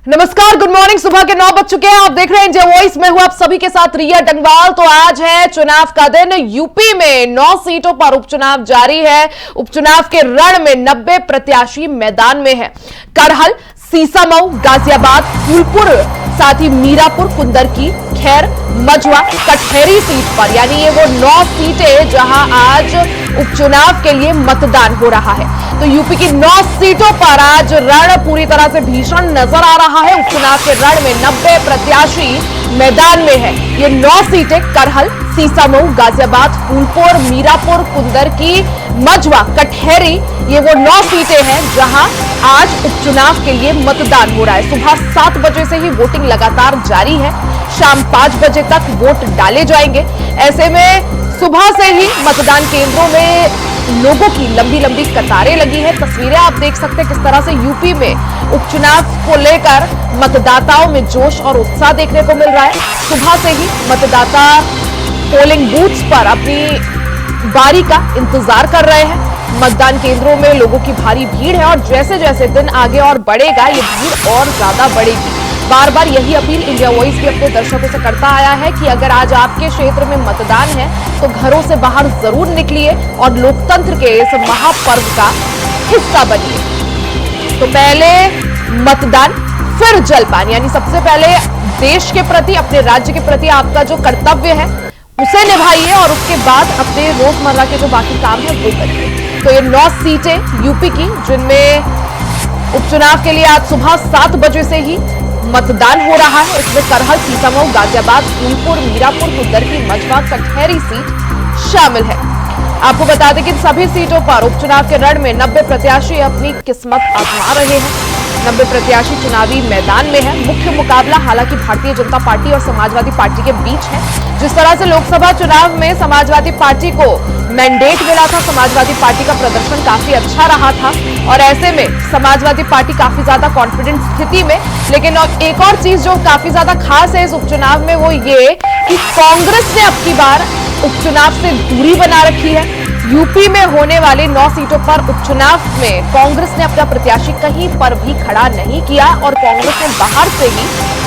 नमस्कार, good morning. सुबह के 9 बज चुके हैं। आप देख रहे हैं इंडिया वॉइस में हूं आप सभी के साथ रिया डंगवाल। तो आज है चुनाव का दिन। यूपी में 9 सीटों पर उपचुनाव जारी है। उपचुनाव के रण में 90 प्रत्याशी मैदान में है। करहल, सीसामऊ, गाजियाबाद, फूलपुर, साथ ही मीरापुर, कुंदरकी, खैर, मझवा, कटहरी सीट पर, यानी ये वो 9 सीटें जहां आज उपचुनाव के लिए मतदान हो रहा है। तो यूपी की 9 सीटों पर आज रण पूरी तरह से भीषण नजर आ रहा है। उपचुनाव के रण में 90 प्रत्याशी मैदान में है। ये 9 सीटें करहल, सीसामऊ, गाजियाबाद, फूलपुर, मीरापुर, कुंदरकी, मझवा, कटहरी, ये वो 9 सीटें हैं जहां आज उपचुनाव के लिए मतदान हो रहा है। सुबह 7 बजे से ही वोटिंग लगातार जारी है। शाम 5 बजे तक वोट डाले जाएंगे। ऐसे में सुबह से ही मतदान केंद्रों में लोगों की लंबी लंबी कतारें लगी है। तस्वीरें आप देख सकते हैं किस तरह से यूपी में उपचुनाव को लेकर मतदाताओं में जोश और उत्साह देखने को मिल रहा है। सुबह से ही मतदाता पोलिंग बूथ्स पर अपनी बारी का इंतजार कर रहे हैं। मतदान केंद्रों में लोगों की भारी भीड़ है और जैसे जैसे दिन आगे और बढ़ेगा ये भीड़ और ज्यादा बढ़ेगी। बार बार यही अपील इंडिया वॉइस भी अपने दर्शकों से करता आया है कि अगर आज आपके क्षेत्र में मतदान है तो घरों से बाहर जरूर निकलिए और लोकतंत्र के इस महापर्व का हिस्सा बनिए। तो पहले मतदान, फिर जलपान, यानी सबसे पहले देश के प्रति, अपने राज्य के प्रति आपका जो कर्तव्य है उसे निभाइए और उसके बाद अपने रोजमर्रा के जो बाकी काम है वो करिए। तो ये 9 सीटें यूपी की, जिनमें उपचुनाव के लिए आज सुबह 7 बजे से ही मतदान हो रहा है। इसमें करहल, सीसामऊ, गाजियाबाद, फूलपुर, मीरापुर, कुंदरकी, मझवा, कटहरी सीट शामिल है। आपको बता दें कि सभी सीटों पर उपचुनाव के रण में 90 प्रत्याशी अपनी किस्मत आजमा रहे हैं। 90 प्रत्याशी चुनावी मैदान में है। मुख्य मुकाबला हालांकि भारतीय जनता पार्टी और समाजवादी पार्टी के बीच है। जिस तरह से लोकसभा चुनाव में समाजवादी पार्टी को मैंडेट मिला था, समाजवादी पार्टी का प्रदर्शन काफी अच्छा रहा था और ऐसे में समाजवादी पार्टी काफी ज्यादा कॉन्फिडेंट स्थिति में। लेकिन एक और चीज जो काफी ज्यादा खास है इस उपचुनाव में वो ये कि कांग्रेस ने अब की बार उपचुनाव से दूरी बना रखी है। यूपी में होने वाले 9 सीटों पर उपचुनाव में कांग्रेस ने अपना प्रत्याशी कहीं पर भी खड़ा नहीं किया और कांग्रेस ने बाहर से ही,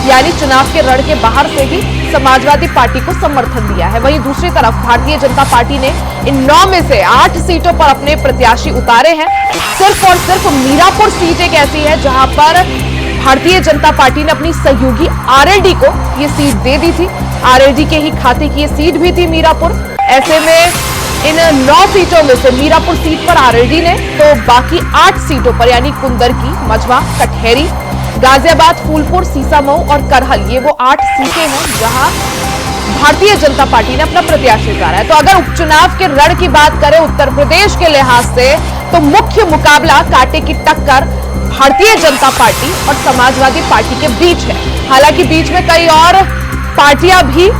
यानी चुनाव के रण के बाहर से ही समाजवादी पार्टी को समर्थन दिया है। वहीं दूसरी तरफ भारतीय जनता पार्टी ने इन 9 में से 8 सीटों पर अपने प्रत्याशी उतारे हैं। सिर्फ और सिर्फ मीरापुर सीट एक ऐसी है जहां पर भारतीय जनता पार्टी ने अपनी सहयोगी आरएलडी को ये सीट दे दी थी। आरएलडी के ही खाते की ये सीट भी थी मीरापुर। ऐसे में इन 9 सीटों में से मीरापुर सीट पर आरएलडी ने, तो बाकी 8 सीटों पर यानी कुंदरकी, मझवा, कटहरी, गाजियाबाद, फूलपुर, सीसामऊ और करहल, ये वो 8 सीटें हैं जहां भारतीय जनता पार्टी ने अपना प्रत्याशी उतारा है। तो अगर उपचुनाव के रण की बात करें उत्तर प्रदेश के लिहाज से तो मुख्य मुकाबला, कांटे की टक्कर भारतीय जनता पार्टी और समाजवादी पार्टी के बीच है। हालांकि बीच में कई और पार्टियां भी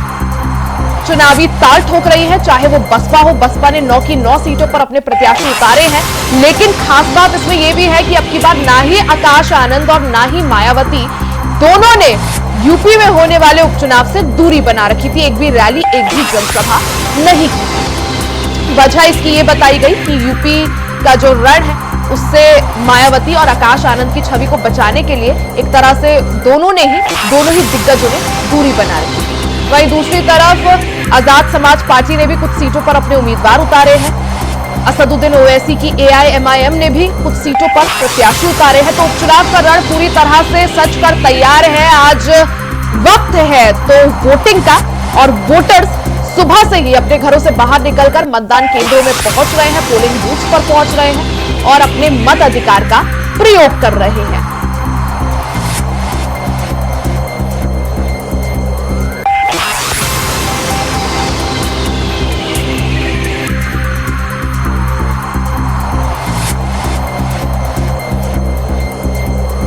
चुनावी ताल ठोक रही है, चाहे वो बसपा हो। बसपा ने 9 की 9 सीटों पर अपने प्रत्याशी उतारे हैं। लेकिन खास बात इसमें यह भी है कि अब की बार ना ही आकाश आनंद और ना ही मायावती, दोनों ने यूपी में होने वाले उपचुनाव से दूरी बना रखी थी। एक भी रैली, एक भी जनसभा नहीं की। वजह इसकी ये बताई गई कि यूपी का जो रण है उससे मायावती और आकाश आनंद की छवि को बचाने के लिए एक तरह से दोनों ही दिग्गजों ने दूरी बना रखी थी। वहीं दूसरी तरफ आजाद समाज पार्टी ने भी कुछ सीटों पर अपने उम्मीदवार उतारे हैं। असदुद्दीन ओवैसी की एआईएमआईएम ने भी कुछ सीटों पर प्रत्याशी उतारे हैं। तो उपचुनाव का रण पूरी तरह से सज कर तैयार है। आज वक्त है तो वोटिंग का और वोटर्स सुबह से ही अपने घरों से बाहर निकलकर मतदान केंद्रों में पहुंच रहे हैं, पोलिंग बूथ्स पर पहुंच रहे हैं और अपने मत अधिकार का प्रयोग कर रहे हैं।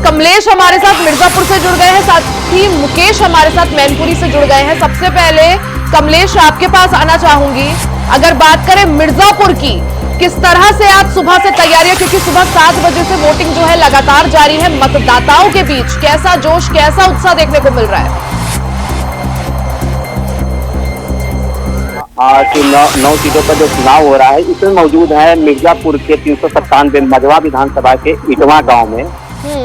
कमलेश हमारे साथ मिर्जापुर से जुड़ गए हैं, साथ ही मुकेश हमारे साथ मैनपुरी से जुड़ गए हैं। सबसे पहले कमलेश आपके पास आना चाहूंगी। अगर बात करें मिर्जापुर की, किस तरह से आज सुबह से तैयारियां, क्योंकि सुबह 7 बजे से वोटिंग जो है लगातार जारी है, मतदाताओं के बीच कैसा जोश, कैसा उत्साह देखने को मिल रहा है? आज 9 सीटों पर जो चुनाव हो रहा है इसमें मौजूद है मिर्जापुर के 397 मझवा विधानसभा के इटवा गांव में।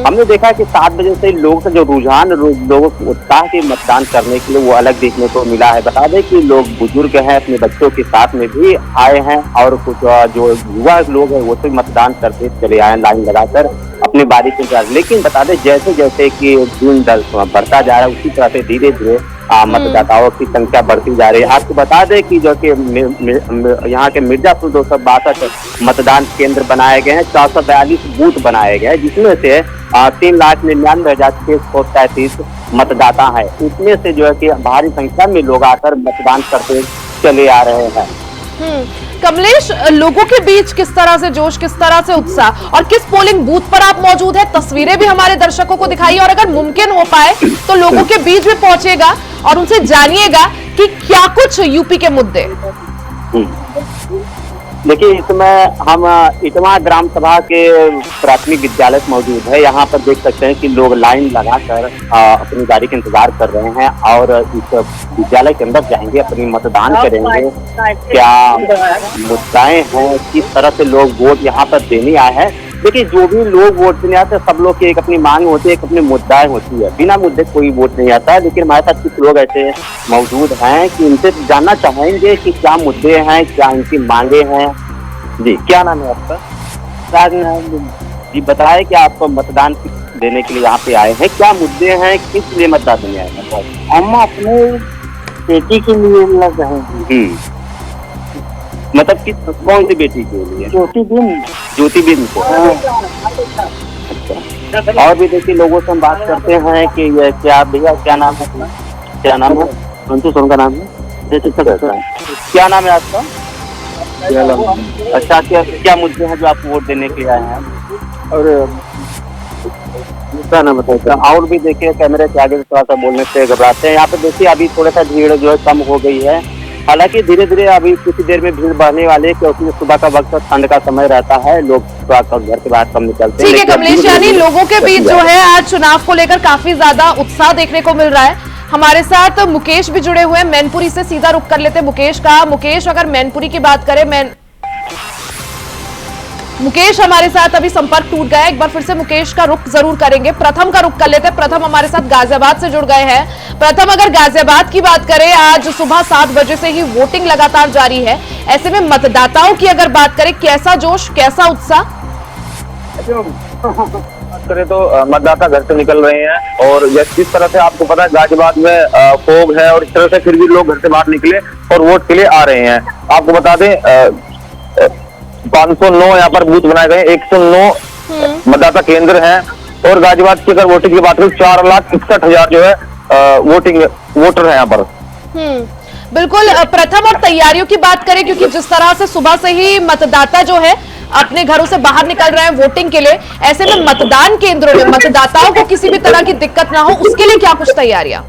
हमने देखा कि 7 बजे से लोगों का जो रुझान, लोगों को उत्साह के मतदान करने के लिए वो अलग देखने को मिला है। बता दें कि लोग बुजुर्ग हैं, अपने बच्चों के साथ में भी आए हैं और कुछ जो युवा लोग हैं वो तो मतदान करते चले आए लाइन लगाकर अपनी बारी के इंतजार। लेकिन बता दें जैसे जैसे कि दिन बढ़ता जा रहा है उसी तरह से धीरे धीरे मतदाताओं की संख्या बढ़ती जा रही है। आपको बता दें कि जो कि यहाँ के मिर्जापुर 262 मतदान केंद्र बनाए गए हैं, 442 बूथ बनाए गए हैं, जिसमें से 3,99,633 मतदाता है। इसमें से जो है कि भारी संख्या में लोग आकर मतदान करते चले आ रहे हैं। कमलेश, लोगों के बीच किस तरह से जोश, किस तरह से उत्साह, और किस पोलिंग बूथ पर आप मौजूद हैं, तस्वीरें भी हमारे दर्शकों को दिखाइए, और अगर मुमकिन हो पाए तो लोगों के बीच भी पहुंचेगा और उनसे जानिएगा कि क्या कुछ यूपी के मुद्दे। देखिए, इसमें हम इटवा ग्राम सभा के प्राथमिक विद्यालय मौजूद है। यहाँ पर देख सकते हैं कि लोग लाइन लगाकर अपनी गाड़ी का इंतजार कर रहे हैं और इस विद्यालय के अंदर जाएंगे, अपनी मतदान करेंगे। क्या मुद्दाएं हैं, किस तरह से लोग वोट यहाँ पर देने आए हैं। देखिए, जो भी लोग वोट देने आते हैं सब लोग की एक अपनी मांग होती है, एक अपनी मुद्दाएं होती है। बिना मुद्दे कोई वोट नहीं आता है। लेकिन हमारे साथ कुछ लोग ऐसे मौजूद हैं कि इनसे जानना चाहेंगे कि क्या मुद्दे हैं, क्या इनकी मांगे हैं। जी, क्या नाम है आपका? जी, बताएं कि आप मतदान देने के लिए यहाँ पे आए हैं, क्या मुद्दे हैं, किस लिए मतदान देने आए हैं? हम अपने बेटी के लिए लग रहे हैं। मतलब किस, कौन सी बेटी के लिए? ज्योति बिंद को। अच्छा, और भी देखिए लोगों से हम बात करते हैं कि ये क्या, भैया क्या नाम है? क्या नाम है? संतोष का नाम है? क्या नाम है आपका? अच्छा, क्या मुद्दे हैं जो आप वोट देने के लिए आए हैं? और क्या नाम बताइए। और भी देखिए, कैमरे के आगे थोड़ा सा बोलने से घबराते हैं। यहाँ पे देखिए अभी थोड़ा सा भीड़ जो है कम हो गई है। हालांकि धीरे धीरे अभी कुछ देर में भीड़ बढ़ने वाली है, क्योंकि सुबह का वक्त ठंड का समय रहता है, लोग थोड़ा घर के बाहर कम निकलते हैं। ठीक है कमलेश, यानी लोगों के बीच जो है आज चुनाव को लेकर काफी ज्यादा उत्साह देखने को मिल रहा है। हमारे साथ मुकेश भी जुड़े हुए हैं, मैनपुरी से सीधा रुख कर लेते हैं मुकेश का। मुकेश, अगर मैनपुरी की बात करें, मुकेश हमारे साथ अभी संपर्क टूट गया, एक बार फिर से मुकेश का रुख जरूर करेंगे। प्रथम का रुख कर लेते हैं। प्रथम हमारे साथ गाजियाबाद से जुड़ गए हैं। प्रथम, अगर गाजियाबाद की बात करें, आज सुबह 7 बजे से ही वोटिंग लगातार जारी है। ऐसे में मतदाताओं की अगर बात करें, कैसा जोश, कैसा उत्साह? बात करें तो मतदाता घर से निकल रहे हैं, और जिस तरह से आपको पता है गाजियाबाद में फोग है, और इस तरह से फिर भी लोग घर से बाहर निकले और वोट के लिए आ रहे हैं। आपको बता दें 509 यहाँ पर बूथ बनाए गए, 109 मतदाता केंद्र हैं, और गाजियाबाद की अगर वोटिंग की बात करें 4,61,000 जो है वोटर है यहाँ पर। बिल्कुल। प्रथम, और तैयारियों की बात करें, क्योंकि जिस तरह से सुबह से ही मतदाता जो है अपने घरों से बाहर निकल रहे हैं वोटिंग के लिए, ऐसे में मतदान केंद्रों में मतदाताओं को किसी भी तरह की दिक्कत ना हो, उसके लिए क्या कुछ तैयारियां?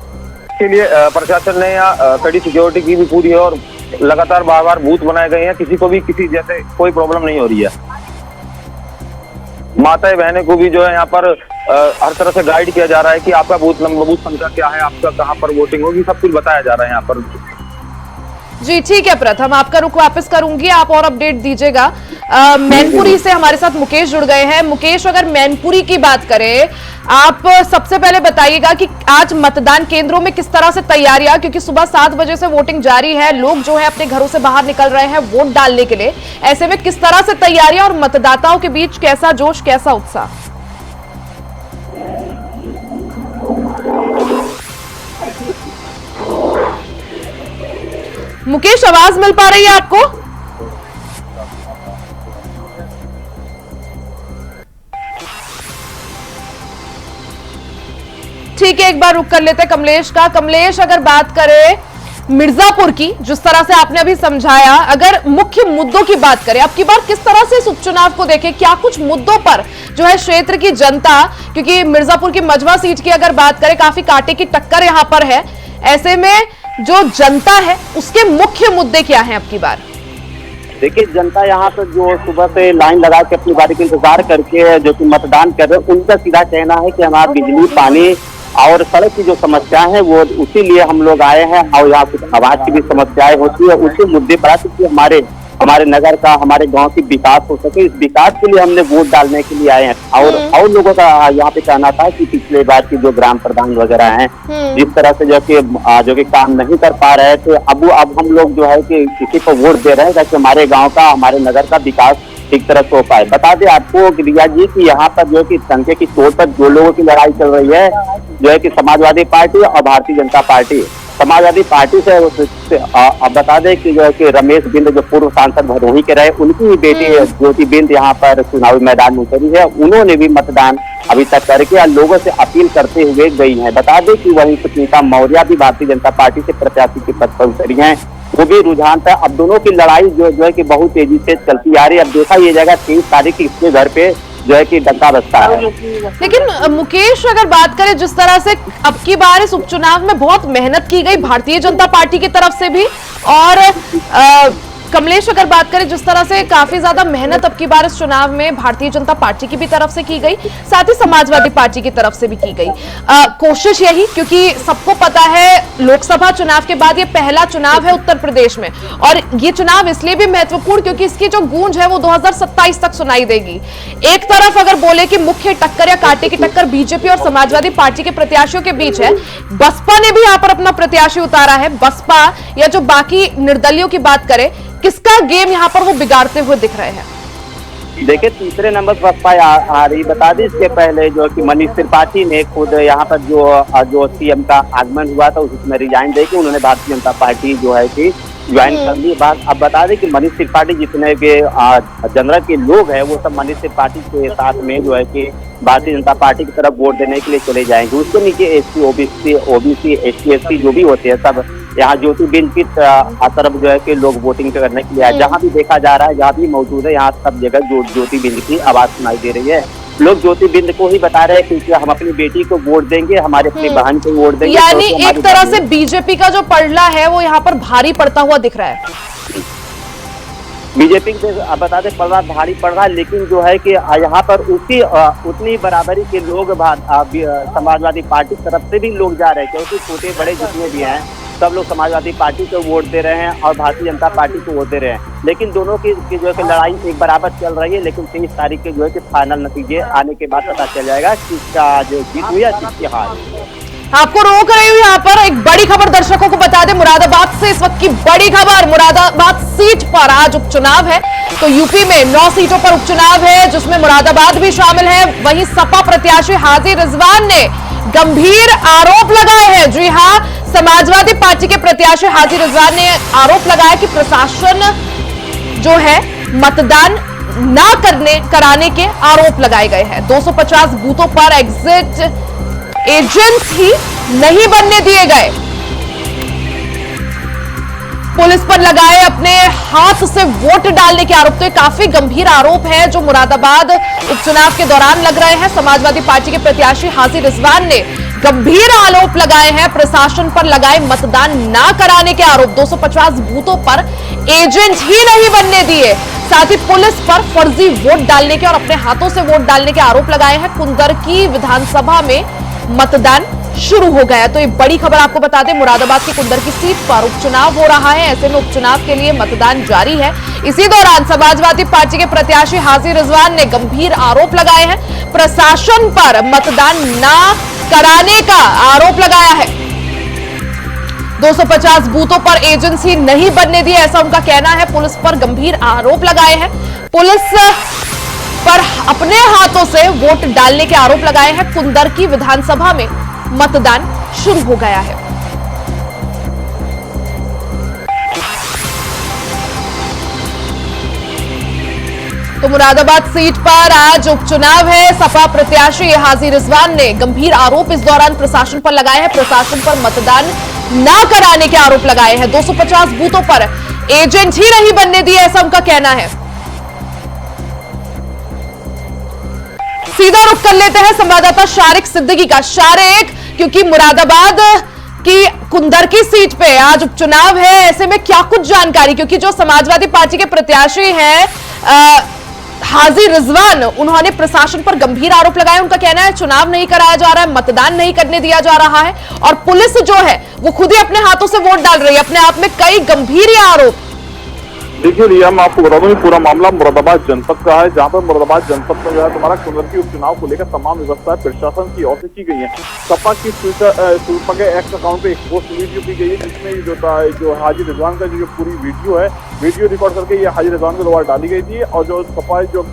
इसके लिए प्रशासन ने यहाँ कड़ी सिक्योरिटी की भी पूरी है, और लगातार बार बूथ बनाए गए हैं। किसी को भी किसी जैसे कोई प्रॉब्लम नहीं हो रही है। माताएं बहनें को भी जो है यहाँ पर हर तरह से गाइड किया जा रहा है कि आपका बूथ नंबर, बूथ संख्या क्या है, आपका कहाँ पर वोटिंग होगी, सब कुछ बताया जा रहा है यहाँ पर। जी ठीक है प्रथम, आपका रुख वापस करूंगी, आप और अपडेट दीजिएगा। मैनपुरी से हमारे साथ मुकेश जुड़ गए हैं। मुकेश, अगर मैनपुरी की बात करें, आप सबसे पहले बताइएगा कि आज मतदान केंद्रों में किस तरह से तैयारियां, क्योंकि सुबह 7 बजे से वोटिंग जारी है, लोग जो है अपने घरों से बाहर निकल रहे हैं वोट डालने के लिए। ऐसे में किस तरह से तैयारियां और मतदाताओं के बीच कैसा जोश, कैसा उत्साह? मुकेश, आवाज मिल पा रही है आपको? ठीक है, एक बार रुक कर लेते हैं कमलेश का। कमलेश, अगर बात करें मिर्जापुर की, जिस तरह से आपने अभी समझाया, अगर मुख्य मुद्दों की बात करें, अब की बार किस तरह से इस उपचुनाव को देखें, क्या कुछ मुद्दों पर जो है क्षेत्र की जनता, क्योंकि मिर्जापुर की मजवा सीट की अगर बात करें, काफी कांटे की टक्कर यहां पर है, ऐसे में जो जनता है उसके मुख्य मुद्दे क्या हैं अब की बार? देखिए, जनता यहाँ पर जो सुबह से लाइन लगा के अपनी बारी का इंतजार करके जो कि मतदान कर रहे हैं, उनका सीधा कहना है कि हमारा बिजली, पानी और सड़क की जो समस्या है वो उसी लिए हम लोग आए हैं, और यहाँ कुछ आवाज की भी समस्याएं होती है, उसी मुद्दे पर क्योंकि हमारे हमारे नगर का, हमारे गांव की विकास हो सके, इस विकास के लिए हमने वोट डालने के लिए आए हैं। और लोगों का यहाँ पे कहना था कि पिछले बार की जो ग्राम प्रधान वगैरह हैं, जिस तरह से जो कि काम नहीं कर पा रहे थे, अब हम लोग जो है कि किसी को वोट दे रहे हैं ताकि हमारे गाँव का, हमारे नगर का विकास ठीक तरह से हो पाए। बता दें आपको रिया जी कि यहाँ पर जो है कि संख्या की तौर पर जो लोगों की लड़ाई चल रही है, जो है कि समाजवादी पार्टी और भारतीय जनता पार्टी। समाजवादी पार्टी से अब बता दें कि जो है कि रमेश बिंद जो पूर्व सांसद भदोही के रहे, उनकी ही बेटी ज्योति बिंद यहाँ पर चुनावी मैदान में उतरी है। उन्होंने भी मतदान अभी तक करके लोगों से अपील करते हुए गई हैं। बता दें कि वहीं सुनीता मौर्य भी भारतीय जनता पार्टी से प्रत्याशी के पद पर उतरी हैं, वो भी रुझान था। अब दोनों की लड़ाई जो है कि बहुत तेजी से चलती आ रही है। अब देखा ये जाएगा 23 तारीख की इसके घर पे जो है कि डंका बजता है। लेकिन मुकेश, अगर बात करें जिस तरह से अब की बार इस उपचुनाव में बहुत मेहनत की गई भारतीय जनता पार्टी की तरफ से भी, और कमलेश अगर बात करें जिस तरह से काफी ज्यादा मेहनत अब की बार इस चुनाव में भारतीय जनता पार्टी की भी तरफ से की गई, साथ ही समाजवादी पार्टी की तरफ से भी की गई कोशिश यही, क्योंकि सबको पता है लोकसभा चुनाव के बाद ये पहला चुनाव है उत्तर प्रदेश में, और ये चुनाव इसलिए भी महत्वपूर्ण क्योंकि इसकी जो गूंज है वो 2027 तक सुनाई देगी। एक तरफ अगर बोले कि मुख्य टक्कर या कांटे की टक्कर बीजेपी और समाजवादी पार्टी के प्रत्याशियों के बीच है, बसपा ने भी यहाँ पर अपना प्रत्याशी उतारा है। बसपा या जो बाकी निर्दलियों की बात करें, किसका गेम यहाँ पर वो बिगाड़ते हुए दिख रहे हैं? देखिए, तीसरे नंबर पर बसपा आ रही। बता दें इसके पहले जो कि मनीष त्रिपाठी ने खुद यहाँ पर जो सीएम का आगमन हुआ था उसमें रिजाइन देके उन्होंने भारतीय जनता पार्टी जो है कि ज्वाइन कर ली बात। अब बता दें कि मनीष त्रिपाठी जितने के जनरल के लोग हैं वो सब मनीष त्रिपाठी के साथ में जो है कि भारतीय जनता पार्टी की तरफ वोट देने के लिए चले जाएंगे। उसके नीचे एससी, ओबीसी, एसटी, एससी जो भी होते हैं सब यहाँ ज्योति बिंद की तरफ जो है कि लोग वोटिंग करने के लिए आए। जहाँ भी देखा जा रहा है, जहाँ भी मौजूद है, यहाँ सब जगह ज्योति बिंद की आवाज सुनाई दे रही है। लोग ज्योति बिंद को ही बता रहे हैं कि हम अपनी बेटी को वोट देंगे, हमारे अपनी बहन को वोट देंगे। यानी एक तरह से बीजेपी का जो पलड़ा है वो यहाँ पर भारी पड़ता हुआ दिख रहा है। बीजेपी से बता दें पलड़ा भारी पड़ रहा है, लेकिन जो है कि यहाँ पर उतनी बराबरी के लोग समाजवादी पार्टी की तरफ से भी लोग जा रहे हैं, क्योंकि छोटे बड़े जितने भी हैं सब लोग समाजवादी पार्टी को वोट दे रहे हैं और भारतीय जनता पार्टी को वोट दे रहे हैं। लेकिन दोनों की जो है लड़ाई एक बराबर चल रही है। लेकिन 23 तारीख के जो है कि फाइनल नतीजे आने के बाद पता चल जाएगा किसका जो जीत हुई है, किसकी हार। आपको रोक रही हूँ यहाँ पर एक बड़ी खबर दर्शकों को बता दें, मुरादाबाद से इस वक्त की बड़ी खबर। मुरादाबाद सीट पर आज उपचुनाव है, तो यूपी में 9 सीटों पर उपचुनाव है जिसमें मुरादाबाद भी शामिल है। वहीं सपा प्रत्याशी हाजी रिजवान ने गंभीर आरोप लगाए हैं। जी हाँ, समाजवादी पार्टी के प्रत्याशी हाजी रिजवान ने आरोप लगाया कि प्रशासन जो है मतदान ना कराने के आरोप लगाए गए हैं। 250 बूथों पर एग्जिट एजेंट्स ही नहीं बनने दिए गए। पुलिस पर लगाए अपने हाथ से वोट डालने के आरोप। तो ये काफी गंभीर आरोप है जो मुरादाबाद उपचुनाव के दौरान लग रहे हैं। समाजवादी पार्टी के प्रत्याशी हाजी रिजवान ने गंभीर आरोप लगाए हैं, प्रशासन पर लगाए मतदान ना कराने के आरोप। 250 बूथों पर एजेंट ही नहीं बनने दिए, साथ ही पुलिस पर फर्जी वोट डालने के और अपने हाथों से वोट डालने के आरोप लगाए हैं। कुंदरकी विधानसभा में मतदान शुरू हो गया। तो ये बड़ी खबर आपको बता दें, मुरादाबाद की कुंदरकी सीट पर उपचुनाव हो रहा है। ऐसे में उपचुनाव के लिए मतदान जारी है। इसी दौरान समाजवादी पार्टी के प्रत्याशी हाजी रिजवान ने गंभीर आरोप लगाए हैं, प्रशासन पर मतदान ना कराने का आरोप लगाया है। 250 बूथों पर एजेंसी नहीं बनने दी, ऐसा उनका कहना है। पुलिस पर गंभीर आरोप लगाए हैं, पुलिस पर अपने हाथों से वोट डालने के आरोप लगाए हैं। कुंदरकी विधानसभा में मतदान शुरू हो गया है। तो मुरादाबाद सीट पर आज उपचुनाव है। सपा प्रत्याशी हाजी रिजवान ने गंभीर आरोप इस दौरान प्रशासन पर लगाए हैं। प्रशासन पर मतदान ना कराने के आरोप लगाए हैं। 250 बूथों पर एजेंट ही नहीं बनने दिए, ऐसा उनका कहना है। सीधा रुख कर लेते हैं संवाददाता शारिक सिद्दीकी का। शारिक, क्योंकि मुरादाबाद की कुंदरकी सीट पे आज उपचुनाव है, ऐसे में क्या कुछ जानकारी, क्योंकि जो समाजवादी पार्टी के प्रत्याशी हैं हाजी रिजवान, उन्होंने प्रशासन पर गंभीर आरोप लगाए। उनका कहना है चुनाव नहीं कराया जा रहा है, मतदान नहीं करने दिया जा रहा है, और पुलिस जो है वो खुद ही अपने हाथों से वोट डाल रही है। अपने आप में कई गंभीर आरोप। देखिए रिया, मैं आपको बता दूं कि पूरा मामला मुरादाबाद जनपद का है, जहां पर मुरादाबाद जनपद में जो है तुम्हारा कुंदरकी उपचुनाव को लेकर तमाम व्यवस्थाएं प्रशासन की ओर से की गई है। सपा की सुरपा के एक्स अकाउंट पे एक पोस्ट वीडियो की गई है, जिसमें जो हाजी रिजवान का जो पूरी वीडियो है, वीडियो रिकॉर्ड करके ये हाजी रिजवान के द्वारा डाली गई थी। और जो सपा जो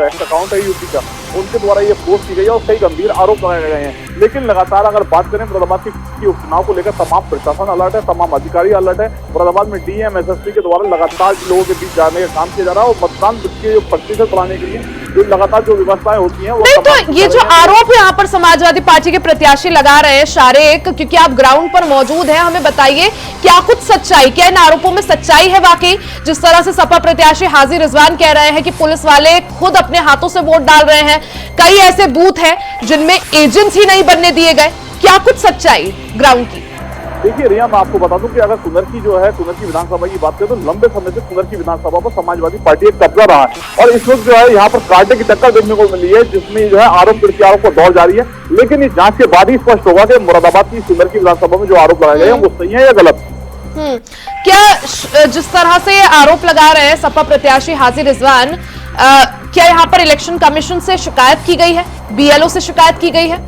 एक्स अकाउंट है यूपी का, उनके द्वारा ये पोस्ट की गई है और कई गंभीर आरोप लगाए गए हैं। लेकिन लगातार अगर बात करें मुरादाबाद की उपचुनाव को लेकर तमाम प्रशासन अलर्ट है, तमाम अधिकारी अलर्ट है। मुरादाबाद में डीएम एसएसपी के द्वारा लगातार लोगों के बीच जाने का काम किया जा रहा है और मतदान के जो प्रतिशत बढ़ाने के लिए जो लगातार जो व्यवस्थाएं होती हैं वो नहीं, तो ये जो आरोप यहाँ पर समाजवादी पार्टी के प्रत्याशी लगा रहे हैं शारिक, क्योंकि आप ग्राउंड पर मौजूद हैं, हमें बताइए क्या कुछ सच्चाई, क्या इन आरोपों में सच्चाई है वाकई? जिस तरह से सपा प्रत्याशी हाजी रिजवान कह रहे हैं कि पुलिस वाले खुद अपने हाथों से वोट डाल रहे हैं, कई ऐसे बूथ हैं जिनमें एजेंट्स ही नहीं बनने दिए गए, क्या कुछ सच्चाई ग्राउंड की? देखिए रिया, मैं आपको बता दूं कि अगर कुंदरकी विधानसभा की बात करें तो लंबे समय से कुंदरकी विधानसभा पर समाजवादी पार्टी एक कब्जा रहा है और इस वक्त जो है यहाँ पर कांटे की टक्कर देखने को मिली है, जिसमें जो है आरोप प्रत्यारोप को दौड़ जारी है। लेकिन इस जांच के बाद ही स्पष्ट होगा कि मुरादाबाद की कुंदरकी विधानसभा में जो आरोप लगाए गए हैं वो सही है या गलत। क्या जिस तरह से आरोप लगा रहे हैं सपा प्रत्याशी हाजी रिजवान, क्या यहाँ पर इलेक्शन कमीशन से शिकायत की गई है, बीएलओ से शिकायत की गई है?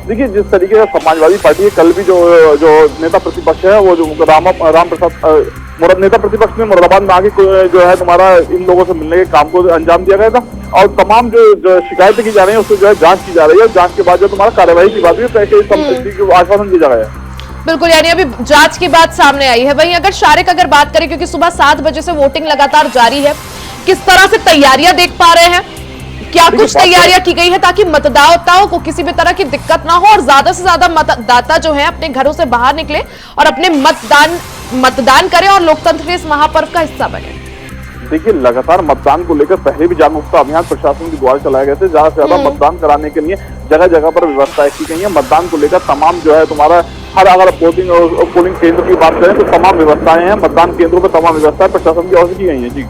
देखिए, जिस तरीके से समाजवादी पार्टी है, कल भी जो नेता प्रतिपक्ष है वो जो राम प्रसाद नेता प्रतिपक्ष ने मुरादाबाद में आके जो है तुम्हारा इन लोगों से मिलने के काम को अंजाम दिया गया था और तमाम जो शिकायतें की जा रही है उसको जो है जांच की जा रही है। जांच के बाद जो तुम्हारा कार्यवाही की बात हुई आश्वासन दिया जा रहा है। बिल्कुल, यानी अभी जांच की बात सामने आई है। वहीं अगर शारिक अगर बात करें, क्योंकि सुबह 7 बजे से वोटिंग लगातार जारी है, किस तरह से तैयारियां देख पा रहे हैं? क्या कुछ तैयारियां की गई है ताकि मतदाताओं को किसी भी तरह की दिक्कत ना हो और ज्यादा से ज्यादा मतदाता जो है अपने घरों से बाहर निकले और अपने मतदान करें और लोकतंत्र के इस महापर्व का हिस्सा बने? देखिए, लगातार मतदान को लेकर पहले भी जागरूकता अभियान प्रशासन के द्वारा चलाए गए थे। ज्यादा से ज्यादा मतदान कराने के लिए जगह जगह पर व्यवस्थाएं की गई है। मतदान को लेकर तमाम जो है तुम्हारा अगर पोलिंग केंद्र की बात करें तो तमाम व्यवस्थाएं हैं, मतदान केंद्रों पर तमाम व्यवस्थाएं प्रशासन की ओर से की गई है। जी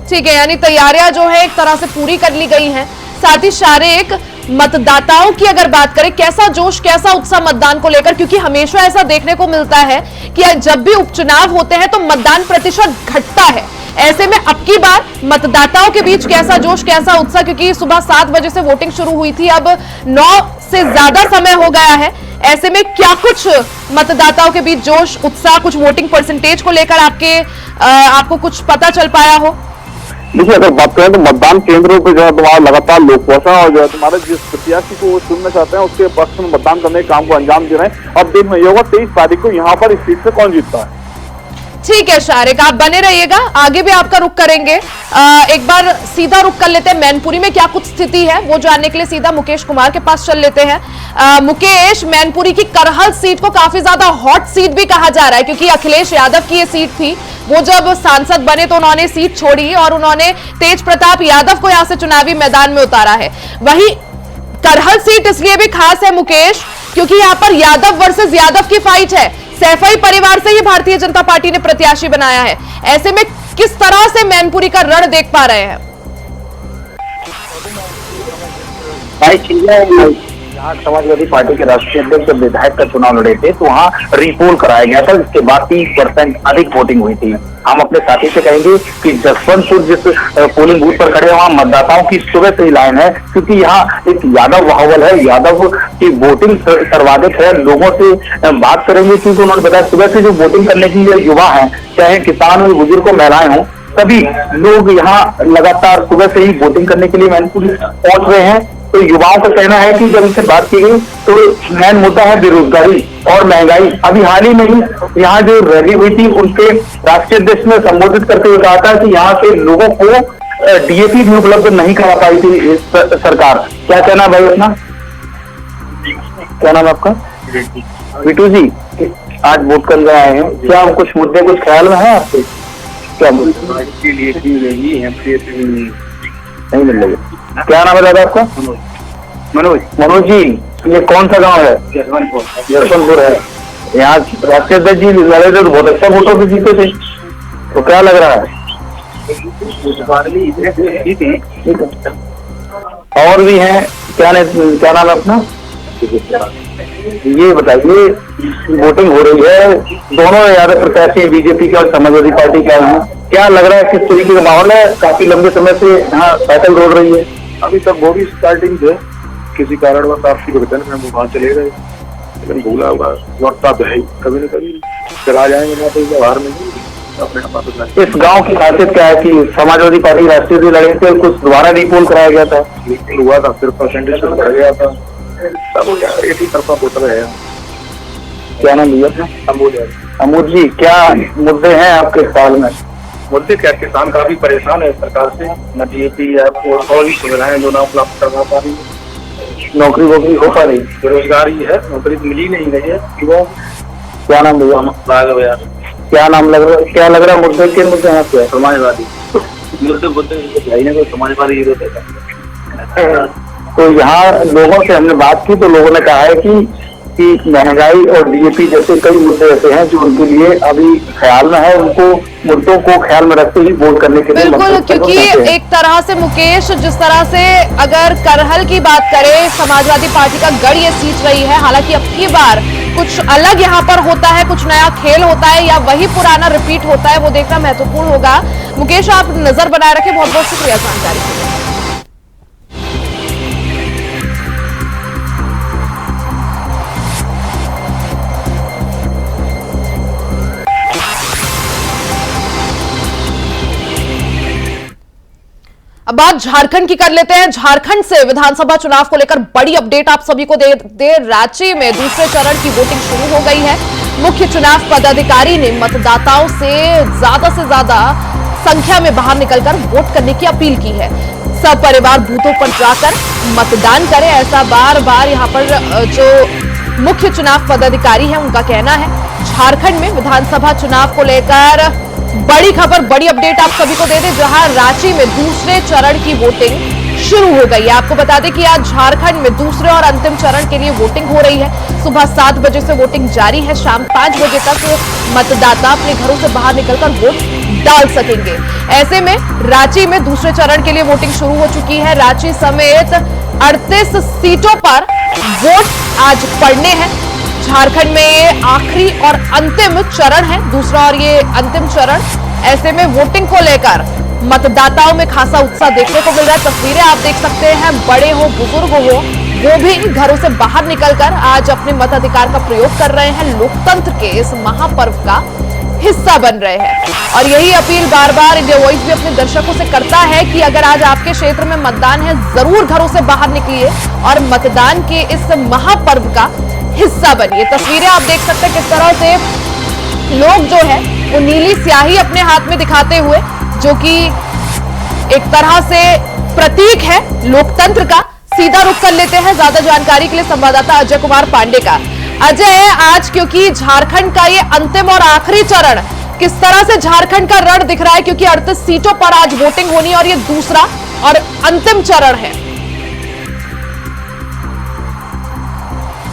ठीक है, यानी तैयारियां जो है एक तरह से पूरी कर ली गई हैं। साथ ही शारिक, मतदाताओं की अगर बात करें, कैसा जोश, कैसा उत्साह मतदान को लेकर? क्योंकि हमेशा ऐसा देखने को मिलता है कि जब भी उपचुनाव होते हैं तो मतदान प्रतिशत घटता है। ऐसे में अब की बार मतदाताओं के बीच कैसा जोश, कैसा उत्साह? क्योंकि सुबह 7 बजे से वोटिंग शुरू हुई थी, अब 9 से ज्यादा समय हो गया है। ऐसे में क्या कुछ मतदाताओं के बीच जोश, उत्साह, कुछ वोटिंग परसेंटेज को लेकर आपको कुछ पता चल पाया हो? देखिए, अगर बात करें तो मतदान केंद्रों पे जो है तुम्हारा लगातार लोग पहुंचा और जो है तुम्हारे जिस प्रत्याशी को वो चुनना चाहते हैं उसके पक्ष में मतदान करने के काम को अंजाम दे रहे हैं। अब देखना ये होगा 23 तारीख को यहाँ पर इस सीट से कौन जीतता है। ठीक है शारिक, आप बने रहिएगा, आगे भी आपका रुख करेंगे। एक बार सीधा रुख कर लेते हैं मैनपुरी में क्या कुछ स्थिति है वो जानने के लिए सीधा मुकेश कुमार के पास चल लेते हैं। मुकेश, मैनपुरी की करहल सीट को काफी ज्यादा हॉट सीट भी कहा जा रहा है, क्योंकि अखिलेश यादव की ये सीट थी, वो जब सांसद बने तो उन्होंने सीट छोड़ी और उन्होंने तेज प्रताप यादव को यहां से चुनावी मैदान में उतारा है। वही करहल सीट इसलिए भी खास है मुकेश, क्योंकि यहां पर यादव वर्सेस यादव की फाइट है। सैफई परिवार से ही भारतीय जनता पार्टी ने प्रत्याशी बनाया है। ऐसे में किस तरह से मैनपुरी का रण देख पा रहे हैं? जहाँ समाजवादी पार्टी के राष्ट्रीय अध्यक्ष विधायक का चुनाव लड़े थे तो वहाँ रिपोल कराया गया था, जिसके बाद 30% अधिक वोटिंग हुई थी। हम अपने साथी से कहेंगे कि जसवंतपुर जिस पोलिंग बूथ पर खड़े वहाँ मतदाताओं की सुबह से ही लाइन है, क्योंकि यहाँ एक यादव बाहुबल है, यादव की वोटिंग सर्वाधिक है। लोगों से बात करेंगे क्योंकि उन्होंने बताया सुबह से जो वोटिंग करने के लिए युवा है, चाहे किसान हो, बुजुर्ग हो, महिलाएं हो, सभी लोग यहाँ लगातार सुबह से ही वोटिंग करने के लिए मैनपुरी पहुंच रहे हैं। तो युवाओं का कहना है कि जब इनसे बात की गई तो मेन मुद्दा है बेरोजगारी और महंगाई। अभी हाल ही में ही यहाँ जो रैली हुई थी उनके राष्ट्रीय अध्यक्ष ने संबोधित करते हुए कहा था कि यहाँ के लोगों को डीएपी भी उपलब्ध नहीं करा पाई थी सरकार। क्या कहना है भाई अपना? क्या नाम है आपका? बिटू जी, आज वोट करने आए हैं, क्या कुछ मुद्दे कुछ ख्याल में है आपके? क्या नहीं मिल रही? क्या नाम है दादा आपका? मनोज। मनोज जी, ये कौन सा गांव है? जसवंतपुर है। यहाँ राष्ट्रीय अध्यक्ष जी लड़े थे तो बहुत अच्छा वोटों से जीते थे, तो क्या लग रहा है? और भी हैं, क्या नाम है अपना? ये बताइए, वोटिंग हो रही है, दोनों यार प्रत्याशी बीजेपी के और समाजवादी पार्टी के हैं, क्या लग रहा है किस तरीके का माहौल है? काफी लंबे समय से यहाँ साइकिल दौड़ रही है। अभी तक वो भी स्टार्टिंग थे, किसी कारणवश आपसी भुगतान में वो वहाँ चले गए, लेकिन भूला होगा लौटता तो है ही, कभी न कभी चला जाएंगे ना, तो बाहर में अपने आप। इस गांव की खासियत क्या है कि समाजवादी पार्टी राष्ट्रीय से लड़े थे, कुछ दोबारा रिपोल कराया गया था, लीकिंग हुआ था, फिर परसेंटेज बढ़ गया था, सब एक ही तरफा वोटर है। क्या नाम लिया था? अमूद जी, क्या मुद्दे हैं आपके ख्याल में? मुद्दे क्या, किसान काफी परेशान है सरकार से, न डीएपी और भी सुविधाएं जो ना उपलब्ध करवा पा रही है, नौकरी वोकरी हो पा रही, बेरोजगारी है, नौकरी मिल ही नहीं रही है। क्या नाम लिया? राघव यार। क्या नाम लग रहा है, क्या लग रहा है मुद्दे के मुद्दे हैं आपके? समाजवादी मुद्दे समाजवादी तो यहाँ लोगों से हमने बात की तो लोगों ने कहा है कि महंगाई और डीएपी जैसे कई मुद्दे ऐसे हैं जो उनके लिए अभी ख्याल में है, उनको मुद्दों को ख्याल में रखते ही वोट करने के लिए। बिल्कुल, क्योंकि एक तरह से मुकेश, जिस तरह से अगर करहल की बात करें, समाजवादी पार्टी का गढ़ ये सीट रही है, हालांकि अब की बार कुछ अलग यहाँ पर होता है, कुछ नया खेल होता है या वही पुराना रिपीट होता है, वो देखना महत्वपूर्ण होगा। मुकेश, आप नजर बनाए रखें, बहुत बहुत शुक्रिया जानकारी के लिए। अब बात झारखंड की कर लेते हैं। झारखंड से विधानसभा चुनाव को लेकर बड़ी अपडेट आप सभी को दे रांची में दूसरे चरण की वोटिंग शुरू हो गई है। मुख्य चुनाव पदाधिकारी ने मतदाताओं से ज्यादा संख्या में बाहर निकलकर वोट करने की अपील की है। सपरिवार बूथों पर जाकर मतदान करें, ऐसा बार बार यहाँ पर जो मुख्य चुनाव पदाधिकारी है उनका कहना है। झारखंड में विधानसभा चुनाव को लेकर बड़ी खबर, बड़ी अपडेट आप सभी को दे दें, जहां रांची में दूसरे चरण की वोटिंग शुरू हो गई है। आपको बता दें कि आज झारखंड में दूसरे और अंतिम चरण के लिए वोटिंग हो रही है। सुबह 7 बजे से वोटिंग जारी है, शाम 5 बजे तक मतदाता अपने घरों से बाहर निकलकर वोट डाल सकेंगे। ऐसे में रांची में दूसरे चरण के लिए वोटिंग शुरू हो चुकी है। रांची समेत 38 सीटों पर वोट आज पड़ने हैं। झारखंड में ये आखिरी और अंतिम चरण है, दूसरा और ये अंतिम चरण। ऐसे में वोटिंग को लेकर मतदाताओं में खासा उत्साह देखने को मिल रहा है। तस्वीरें आप देख सकते हैं, बड़े हो बुजुर्ग हो, वो भी घरों से बाहर निकलकर आज अपने मताधिकार का प्रयोग कर रहे हैं। लोकतंत्र के इस महापर्व का हिस्सा बन रहे हैं और यही अपील बार बार इंडिया वॉइस भी अपने दर्शकों से करता है कि अगर आज आपके क्षेत्र में मतदान है, जरूर घरों से बाहर निकलिए और मतदान के इस महापर्व का हिस्सा बनिए। तस्वीरें आप देख सकते हैं किस तरह से लोग जो है वो नीली स्याही अपने हाथ में दिखाते हुए, जो कि एक तरह से प्रतीक है लोकतंत्र का। सीधा रुख कर लेते हैं ज्यादा जानकारी के लिए संवाददाता अजय कुमार पांडे का। अजय, आज क्योंकि झारखंड का ये अंतिम और आखिरी चरण, किस तरह से झारखंड का रण दिख रहा है, क्योंकि 38 सीटों पर आज वोटिंग होनी है और ये दूसरा और अंतिम चरण है।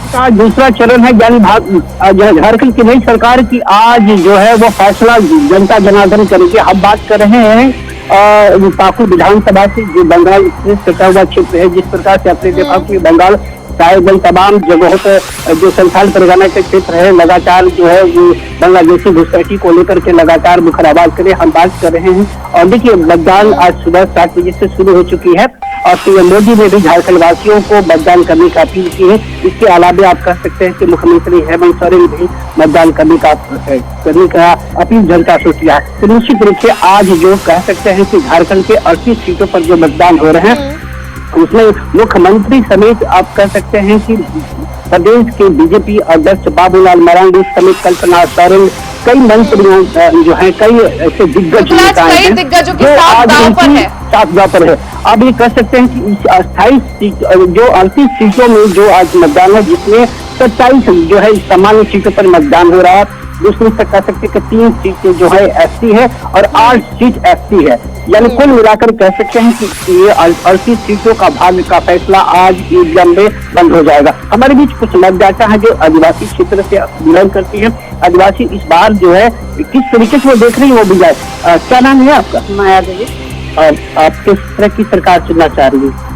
का दूसरा चरण है, यानी झारखंड की नई सरकार की आज जो है वो फैसला जनता जनार्दन करेगी। हम बात कर रहे हैं पाकुड़ विधानसभा से, जो बंगाल एक्सप्रेस कटा हुआ क्षेत्र है। जिस प्रकार से आपने देखा कि बंगाल साहेबगंज तमाम जगहों पर जो संथाल परगना के क्षेत्र है, लगातार जो है वो बांग्लादेशी घुसपैठी को लेकर के लगातार मुखराबाद करे। हम बात कर रहे हैं और देखिए मतदान आज सुबह 7 बजे से शुरू हो चुकी है और पीएम मोदी ने भी झारखंड वासियों को मतदान करने की अपील की है। इसके अलावा आप कह सकते हैं कि मुख्यमंत्री हेमंत सोरेन भी मतदान करने का अपील जनता से किया है। तो निश्चित रूप से आज जो कह सकते हैं कि झारखंड के 38 सीटों पर जो मतदान हो रहे हैं उसमें मुख्यमंत्री समेत आप कह सकते हैं कि प्रदेश के बीजेपी अध्यक्ष बाबूलाल मरांडी समेत कल्पना सोरेन, कई मंत्रियों जो है, कई ऐसे दिग्गज दिग्गजों के साथ दांव पर है। अब ये कह सकते हैं कि इस अस्थायी सीट जो 38 सीटों में जो आज मतदान है, जिसमें 27 जो है सामान्य सीटों पर मतदान हो रहा है। दूसरी से कह सकते हैं कि 3 सीटें जो है एसटी है और 8 सीट एसटी है, यानी कुल मिलाकर कह सकते हैं कि ये 38 सीटों का भाग्य का फैसला आज ईवीएम में बंद हो जाएगा। हमारे बीच कुछ मतदाता है जो आदिवासी क्षेत्र से बिलोंग करती है। आदिवासी इस बार जो है किस तरीके से वो देख रही है, वो भी जाए। क्या नाम है आपका? माया देवी। आप किस तरह की सरकार चुनना चाह रही है?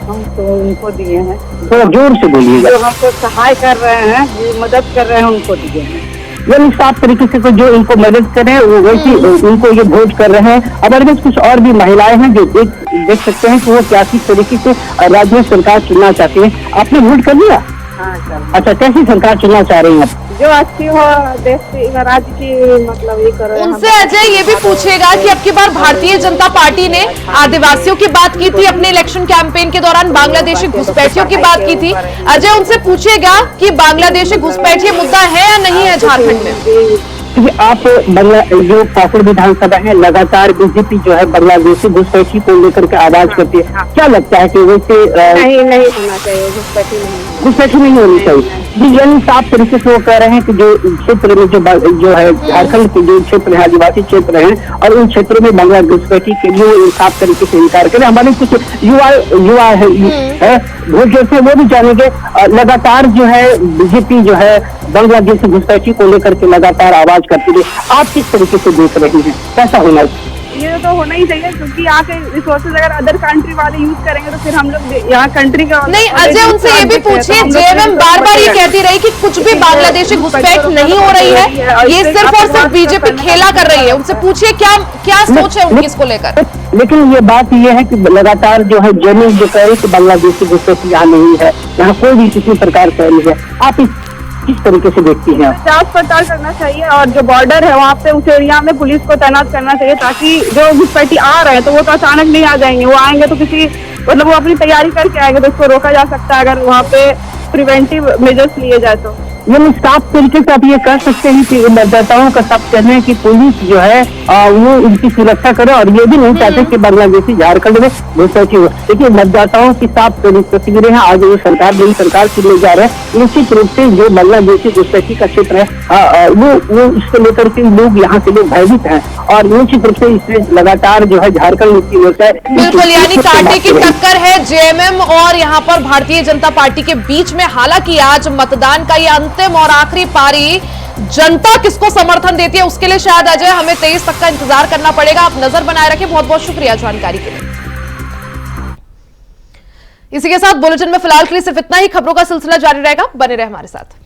हम तो उनको दिए हैं, थोड़ा जोर से बोलिएगा। जो हमको सहाय कर रहे हैं, जो मदद कर रहे हैं, उनको दिए हैं। यानी साफ तरीके से जो इनको मदद करें वो वैसे उनको ये वोट कर रहे हैं। अब अगर कुछ और भी महिलाएं हैं जो देख सकते हैं कि वो क्या किस तरीके से राज्य में सरकार चुनना चाहती है। आपने वोट कर लिया? हाँ सर, अच्छा, कैसी सरकार चुनना चाह रही हैं आप? जो अच्छी हो, देश की, राज्य की, मतलब ये करो। उनसे अजय ये भी पूछेगा कि अब की बार भारतीय जनता पार्टी ने आदिवासियों की बात की थी अपने इलेक्शन कैंपेन के दौरान, बांग्लादेशी घुसपैठियों की बात की थी। अजय उनसे पूछेगा कि बांग्लादेशी घुसपैठिए मुद्दा है या नहीं है झारखंड में। क्योंकि आप जो पाकुड़ विधानसभा है, लगातार बीजेपी जो है बांग्लादेशी घुसपैठी को लेकर के आवाज करती है। क्या लगता है कि वैसे नहीं होना चाहिए, घुसपैठी नहीं होनी चाहिए जी? यानी साफ तरीके से वो कह रहे हैं कि जो क्षेत्र में जो है झारखंड के जो क्षेत्र है, आदिवासी क्षेत्र है, और उन क्षेत्रों में बांग्ला घुसपैठी के लिए वो साफ तरीके से इनकार करें। हमारे कुछ युवा है वोट जो थे वो भी जानेंगे। लगातार जो है बीजेपी जो है बांग्लादेशी घुसपैठी को लेकर के लगातार आवाज करती है। आप किस तरीके से देख रही हैं, कैसा होना? ये तो होना ही चाहिए, क्योंकि यहाँ के रिसोर्सेज अगर अदर कंट्री वाले यूज करेंगे तो फिर हम लोग यहाँ कंट्री का नहीं। अजय उनसे ये भी पूछिए, जेएमएम बार बार ये कहती रही कि कुछ भी बांग्लादेशी घुसपैठ नहीं हो रही है, ये सिर्फ और सिर्फ बीजेपी खेला कर रही है। उनसे पूछिए क्या सोच है उनकी इसको लेकर। लेकिन ये बात ये है कि लगातार जो है जेएमएम जो कह रही कि बांग्लादेशी घुसपैठी यहाँ नहीं है, यहाँ कोई भी किसी प्रकार का नहीं है। आप किस तरीके से देखती हैं? जांच पड़ताल करना चाहिए, और जो बॉर्डर है वहाँ पे उस एरिया में पुलिस को तैनात करना चाहिए, ताकि जो घुसपैठी आ रहे हैं तो वो तो अचानक नहीं आ जाएंगे। वो आएंगे तो किसी मतलब वो अपनी तैयारी करके आएंगे, तो उसको रोका जा सकता है अगर वहाँ पे प्रिवेंटिव मेजर्स लिए जाए तो। यानी साफ तरीके से आप ये कह सकते हैं कि मतदाताओं का सब कहना है कि पुलिस जो है वो उनकी सुरक्षा करे, और ये भी नहीं चाहते कि बांग्लादेशी झारखंड में घुसपैठी हो। देखिए, मतदाताओं की साफ तस्वीरें हैं। आज वो सरकार नई सरकार चुनने जा रहे हैं, निश्चित रूप से जो बांग्लादेशी घुसपैठी का क्षेत्र है वो इसको लेकर के लोग यहाँ के लोग भयभीत हैं, और निश्चित रूप से इसमें लगातार जो है झारखंड मुक्ति मोर्चा बिल्कुल, यानी कांटे की टक्कर है जेएमएम और यहाँ पर भारतीय जनता पार्टी के बीच में। हालांकि आज मतदान का ये अंतिम और आखिरी पारी, जनता किसको समर्थन देती है उसके लिए शायद अजय हमें 23 तक का इंतजार करना पड़ेगा। आप नजर बनाए रखें। बहुत बहुत शुक्रिया जानकारी के लिए। इसी के साथ बुलेटिन में फिलहाल के लिए सिर्फ इतना ही। खबरों का सिलसिला जारी रहेगा, बने रहे हमारे साथ।